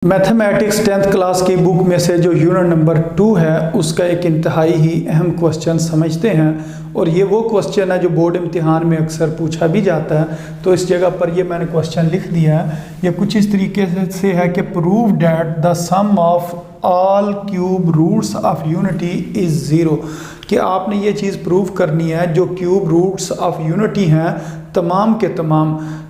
Mathematics 10th class की book में से जो यूनिट नंबर 2 है उसका एक इंतहाई ही अहम क्वेश्चन समझते हैं। और ये वो क्वेश्चन है जो बोर्ड इम्तिहान में अक्सर पूछा भी जाता है। तो इस जगह पर ये मैंने क्वेश्चन लिख दिया है। ये कुछ इस तरीके से है कि prove that the sum of all cube roots of unity is zero, कि आपने ये चीज़ प्रूव करनी है जो क्यूब रूट्स ऑफ यूनिटी हैं तमाम के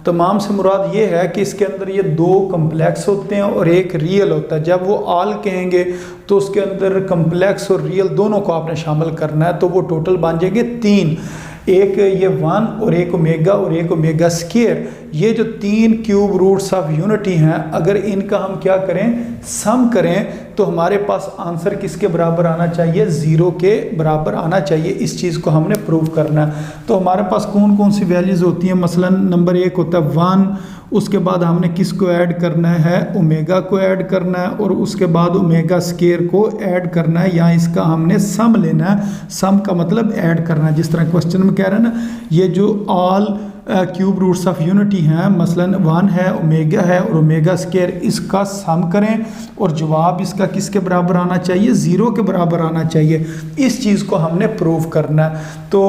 तमाम से मुराद ये है कि इसके अंदर ये दो कम्प्लेक्स होते हैं और एक रियल होता है। जब वो ऑल कहेंगे तो उसके अंदर कम्प्लेक्स और रियल दोनों को आपने शामिल करना है, तो वो टोटल बन जाएंगे 3। एक ये 1 और एक ओमेगा और एक ओमेगा स्क्वायर। ये जो 3 क्यूब रूट्स ऑफ यूनिटी हैं, अगर इनका हम क्या करें, सम करें, तो हमारे पास आंसर किसके बराबर आना चाहिए, 0 के बराबर आना चाहिए। इस चीज़ को हमने प्रूव करना है। तो हमारे पास कौन कौन सी वैल्यूज़ होती हैं। मसलन नंबर 1 होता है 1, उसके बाद हमने किसको ऐड करना है, ओमेगा को ऐड करना है, और उसके बाद ओमेगा स्क्वायर को ऐड करना है, या इसका हमने सम लेना है। सम का मतलब ऐड करना है। जिस तरह क्वेश्चन में कह रहे हैं ना, ये जो all cube roots of unity हैं, मसलन 1 है, ओमेगा है और ओमेगा स्क्वायर, इसका सम करें और जवाब इसका किसके बराबर आना चाहिए, 0 के बराबर आना चाहिए। इस चीज़ को हमने प्रूव करना है। तो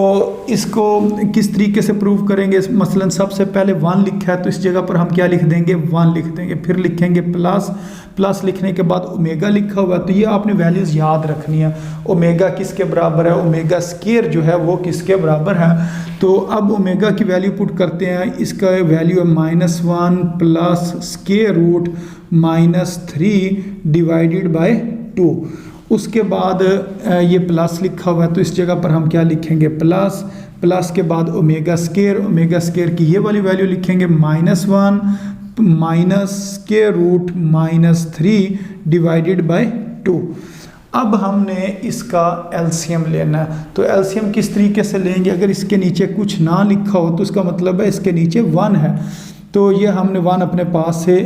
इसको किस तरीके से प्रूव करेंगे। मसलन सबसे पहले 1 लिखा है तो इस जगह पर हम क्या लिख देंगे, 1 लिख देंगे। फिर लिखेंगे प्लस लिखने के बाद ओमेगा लिखा हुआ है, तो ये आपने वैल्यूज़ याद रखनी है। ओमेगा किसके बराबर है, ओमेगा स्क्वायर जो है वो किसके बराबर है। तो अब ओमेगा की वैल्यू पुट करते हैं। इसका वैल्यू है -1 plus square root -3 divided by 2। उसके बाद ये प्लस लिखा हुआ है, तो इस जगह पर हम क्या लिखेंगे, प्लस के बाद ओमेगा स्क्वायर की ये वाली वैल्यू लिखेंगे -1 minus square root -3 divided by 2। अब हमने इसका एलसीएम लेना है। तो एलसीएम किस तरीके से लेंगे, अगर इसके नीचे कुछ ना लिखा हो तो इसका मतलब है इसके नीचे 1 है। तो ये हमने 1 अपने पास से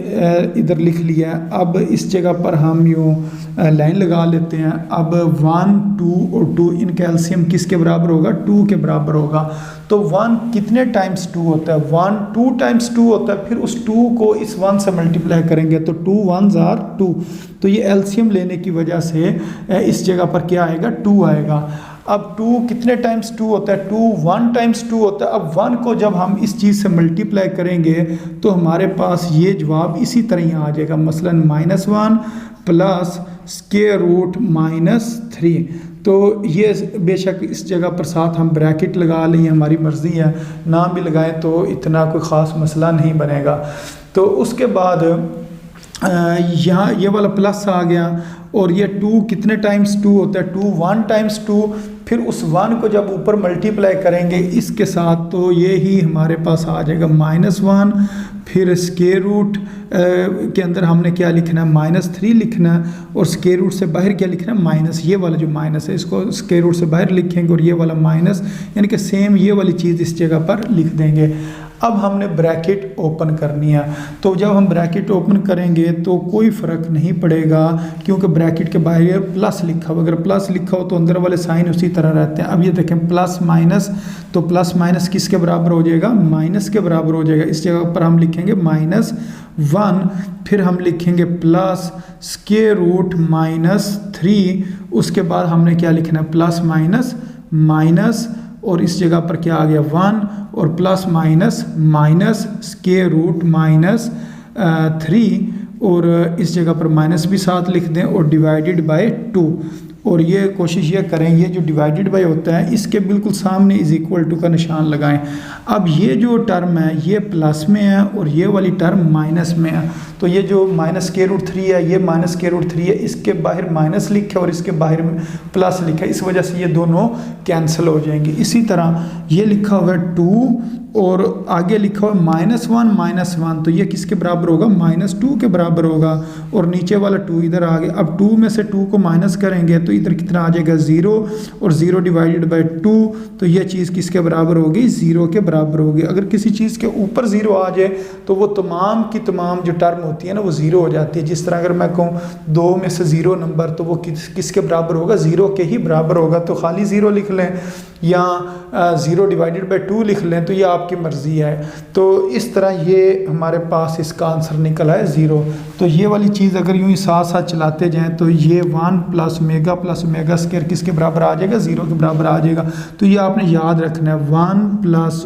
इधर लिख लिया है। अब इस जगह पर हम यूँ लाइन लगा लेते हैं। अब 1, 2 और 2 इनका एलसीएम किसके बराबर होगा, 2 के बराबर होगा। तो 1 कितने टाइम्स 2 होता है, 1 2 टाइम्स 2 होता है। फिर उस 2 को इस 1 से मल्टीप्लाई करेंगे तो 2 1s are 2। तो ये एलसीएम लेने की वजह से इस जगह पर क्या आएगा, 2 आएगा। अब 2 कितने टाइम्स 2 होता है, 2 1 टाइम्स 2 होता है। अब 1 को जब हम इस चीज़ से मल्टीप्लाई करेंगे तो हमारे पास ये जवाब इसी तरह आ जाएगा। मसलन -1 प्लस स्क्वायर रूट -3। तो ये बेशक इस जगह पर साथ हम ब्रैकेट लगा लें, हमारी मर्ज़ी है, ना भी लगाएं तो इतना कोई ख़ास मसला नहीं बनेगा। तो उसके बाद यहाँ ये वाला प्लस आ गया। और ये 2 कितने टाइम्स 2 होता है, 2 1 टाइम्स 2। फिर उस 1 को जब ऊपर मल्टीप्लाई करेंगे इसके साथ तो ये ही हमारे पास आ जाएगा -1। फिर स्क्वायर रूट के अंदर हमने क्या लिखना है, -3 लिखना है। और स्क्वायर रूट से बाहर क्या लिखना है, माइनस। ये वाला जो माइनस है इसको स्क्वायर रूट से बाहर लिखेंगे और ये वाला माइनस, यानी कि सेम ये वाली चीज़ इस जगह पर लिख देंगे। अब हमने ब्रैकेट ओपन करनी है। तो जब हम ब्रैकेट ओपन करेंगे तो कोई फ़र्क नहीं पड़ेगा, क्योंकि ब्रैकेट के बाहर प्लस लिखा हो। अगर प्लस लिखा हो तो अंदर वाले साइन उसी तरह रहते हैं। अब ये देखें प्लस माइनस, तो प्लस माइनस किसके बराबर हो जाएगा, माइनस के बराबर हो जाएगा। इस जगह पर हम लिखेंगे -1। फिर हम लिखेंगे प्लस स्क्वायर रूट -3। उसके बाद हमने क्या लिखना है, प्लस माइनस, और इस जगह पर क्या आ गया 1, और प्लस माइनस स्क्वायर रूट -3, और इस जगह पर माइनस भी साथ लिख दें, और डिवाइडेड बाय 2। और ये कोशिश ये करें, ये जो डिवाइडेड बाय होता है इसके बिल्कुल सामने इज़ इक्वल टू का निशान लगाएं। अब ये जो टर्म है ये प्लस में है और ये वाली टर्म माइनस में है। तो ये जो -√3 है, ये -√3 है, इसके बाहर माइनस लिखा है और इसके बाहर प्लस लिखा है। इस वजह से ये दोनों कैंसिल हो जाएंगे। इसी तरह ये लिखा हुआ है 2 और आगे लिखा हुआ -1, तो ये किसके बराबर होगा, -2 के बराबर होगा। और नीचे वाला 2 इधर आ गया। अब 2 में से 2 को माइनस करेंगे तो इधर कितना आ जाएगा, 0, और 0 डिवाइडेड बाय 2। तो ये चीज़ किसके बराबर होगी, 0 के बराबर होगी। अगर किसी चीज़ के ऊपर 0 आ जाए तो वो तमाम की तमाम जो टर्म होती है ना वो 0 हो जाती है। जिस तरह अगर मैं कहूँ 2 में से 0 नंबर, तो वो किसके बराबर होगा, 0 के ही बराबर होगा। तो खाली 0 लिख लें या 0 डिवाइडेड बाय 2 लिख लें, तो ये आपकी मर्ज़ी है। तो इस तरह ये हमारे पास इसका आंसर निकला है 0। तो ये वाली चीज़ चीज़ अगर यूँ ही साथ साथ चलाते जाएं तो ये 1 प्लस ओमेगा स्क्वायर किसके बराबर आ जाएगा, 0 के बराबर आ जाएगा। तो ये आपने याद रखना है, 1 प्लस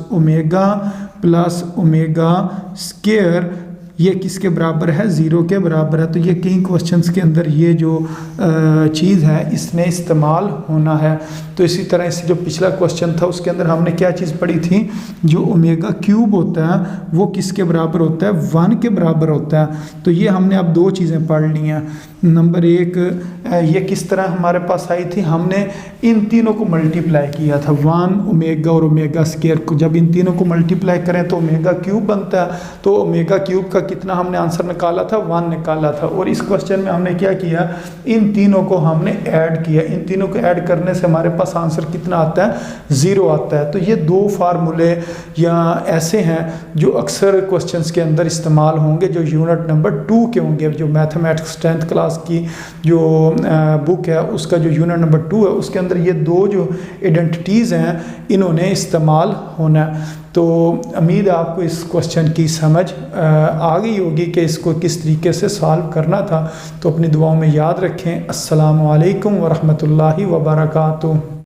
ओमेगा स्क्वायर ये किसके बराबर है, 0 के बराबर है। तो ये कई क्वेश्चंस के अंदर ये जो चीज़ है इसने इस्तेमाल होना है। तो इसी तरह से जो पिछला क्वेश्चन था उसके अंदर हमने क्या चीज़ पढ़ी थी, जो ओमेगा क्यूब होता है वो किसके बराबर होता है, 1 के बराबर होता है। तो ये हमने अब दो चीज़ें पढ़ ली हैं। नंबर एक, ये किस तरह हमारे पास आई थी, हमने इन तीनों को मल्टीप्लाई किया था, 1 ओमेगा और ओमेगा स्क्वायर को। जब इन तीनों को मल्टीप्लाई करें तो ओमेगा क्यूब बनता है। तो ओमेगा क्यूब का कितना हमने आंसर निकाला था, 1 निकाला था। और इस क्वेश्चन में हमने क्या किया, इन तीनों को हमने ऐड किया। इन तीनों को ऐड करने से हमारे पास आंसर कितना आता है, 0 आता है। तो ये दो फार्मूले या ऐसे हैं जो अक्सर क्वेश्चंस के अंदर इस्तेमाल होंगे, जो यूनिट नंबर 2 के होंगे। जो मैथमेटिक्स 10th क्लास की जो बुक है उसका जो यूनिट नंबर 2 है उसके अंदर ये दो जो आइडेंटिटीज़ हैं इन्होंने इस्तेमाल होना है। तो उम्मीद है आपको इस क्वेश्चन की समझ आ गई होगी कि इसको किस तरीके से सॉल्व करना था। तो अपनी दुआओं में याद रखें। अस्सलामु अलैकुम वरहमतुल्लाहि वबरकातुहू।